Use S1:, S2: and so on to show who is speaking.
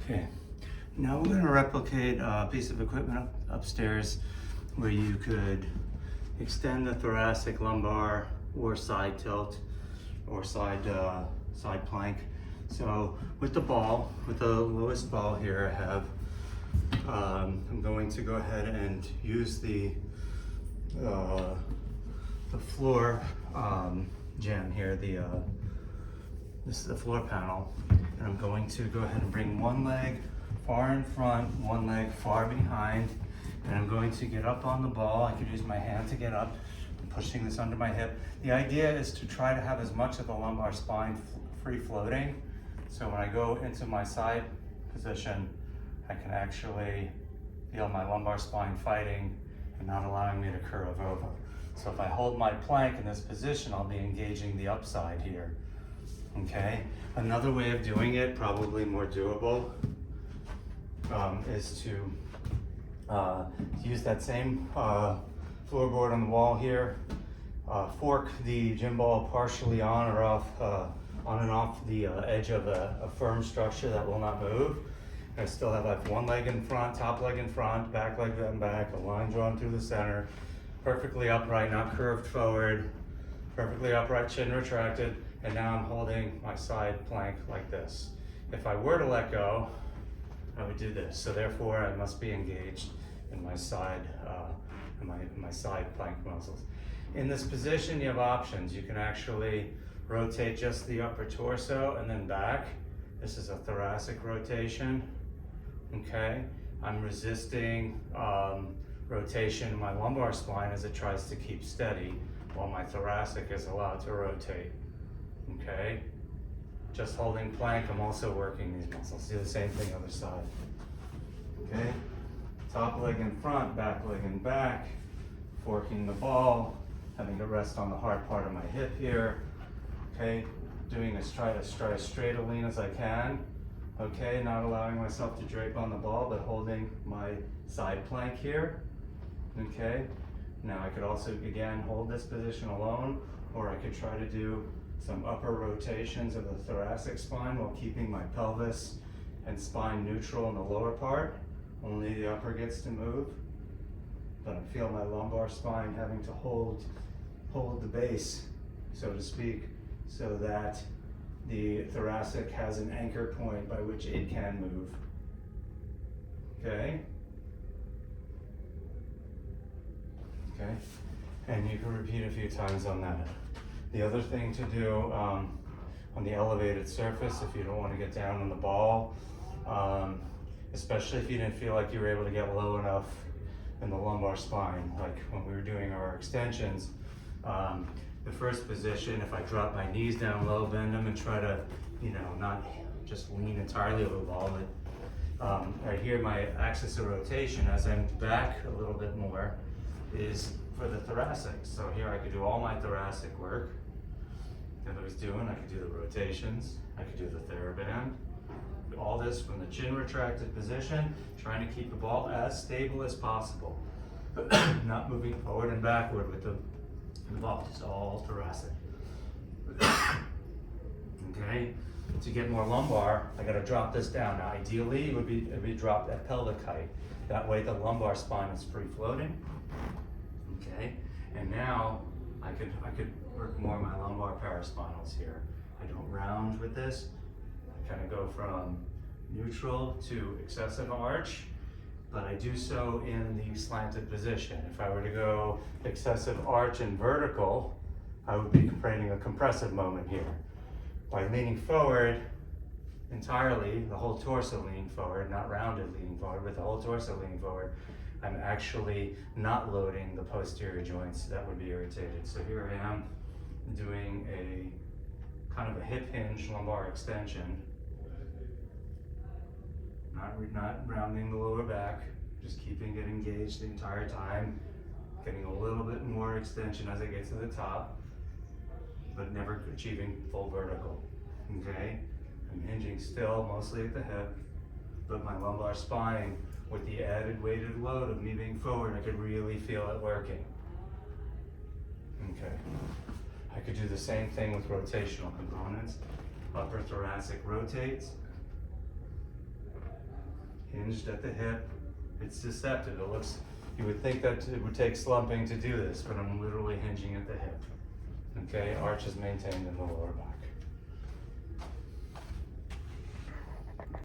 S1: Okay, now we're going to replicate a piece of equipment upstairs where you could extend the thoracic, lumbar, or side tilt, or side plank. So with the ball, with the lowest ball here I have, I'm going to go ahead and use the floor jam here, this is the floor panel, and I'm going to go ahead and bring one leg far in front, one leg far behind, and I'm going to get up on the ball. I could use my hand to get up. I'm pushing this under my hip. The idea is to try to have as much of the lumbar spine free floating, so when I go into my side position, I can actually feel my lumbar spine fighting and not allowing me to curve over. So if I hold my plank in this position, I'll be engaging the upside here. Okay, another way of doing it, probably more doable, is to use that same floorboard on the wall here, fork the gym ball partially on or off, on and off the edge of a firm structure that will not move. I still have like one leg in front, top leg in front, back leg in back, a line drawn through the center, perfectly upright, not curved forward, perfectly upright, chin retracted, and now I'm holding my side plank like this. If I were to let go, I would do this. So therefore, I must be engaged in my side, my side plank muscles. In this position, you have options. You can actually rotate just the upper torso and then back. This is a thoracic rotation. Okay, I'm resisting rotation in my lumbar spine as it tries to keep steady, while my thoracic is allowed to rotate. Okay, just holding plank, I'm also working these muscles. Do the same thing other side. Okay, top leg in front, back leg in back, forking the ball, having to rest on the hard part of my hip here. Okay, doing try to straight a lean as I can. Okay, not allowing myself to drape on the ball, but holding my side plank here. Okay, now I could also again hold this position alone, or I could try to do some upper rotations of the thoracic spine while keeping my pelvis and spine neutral in the lower part. Only the upper gets to move, but I feel my lumbar spine having to hold the base, so to speak, so that the thoracic has an anchor point by which it can move. Okay? Okay, and you can repeat a few times on that. The other thing to do on the elevated surface, if you don't want to get down on the ball, especially if you didn't feel like you were able to get low enough in the lumbar spine, like when we were doing our extensions, the first position, if I drop my knees down low, bend them, and try to, not just lean entirely over the ball, but right here, my axis of rotation, as I'm back a little bit more, is for the thoracic. So here I could do all my thoracic work that I was doing. I could do the rotations, I could do the TheraBand. All this from the chin retracted position, trying to keep the ball as stable as possible. Not moving forward and backward with the ball, just all thoracic. Okay, to get more lumbar, I gotta drop this down. Now ideally, it would be dropped at pelvic height. That way the lumbar spine is free floating. Okay, and now I could work more of my lumbar paraspinals here. I don't round with this. I kind of go from neutral to excessive arch, but I do so in the slanted position. If I were to go excessive arch and vertical, I would be creating a compressive moment here. By leaning forward entirely, the whole torso leaning forward, not rounded leaning forward, but the whole torso leaning forward, I'm actually not loading the posterior joints that would be irritated. So here I am doing a kind of a hip hinge lumbar extension. Not rounding the lower back, just keeping it engaged the entire time, getting a little bit more extension as I get to the top, but never achieving full vertical. Okay, I'm hinging still, mostly at the hip, but my lumbar spine, with the added weighted load of me being forward, I could really feel it working. Okay, I could do the same thing with rotational components. Upper thoracic rotates, hinged at the hip. It's deceptive. It looks, you would think that it would take slumping to do this, but I'm literally hinging at the hip. Okay, arch is maintained in the lower back.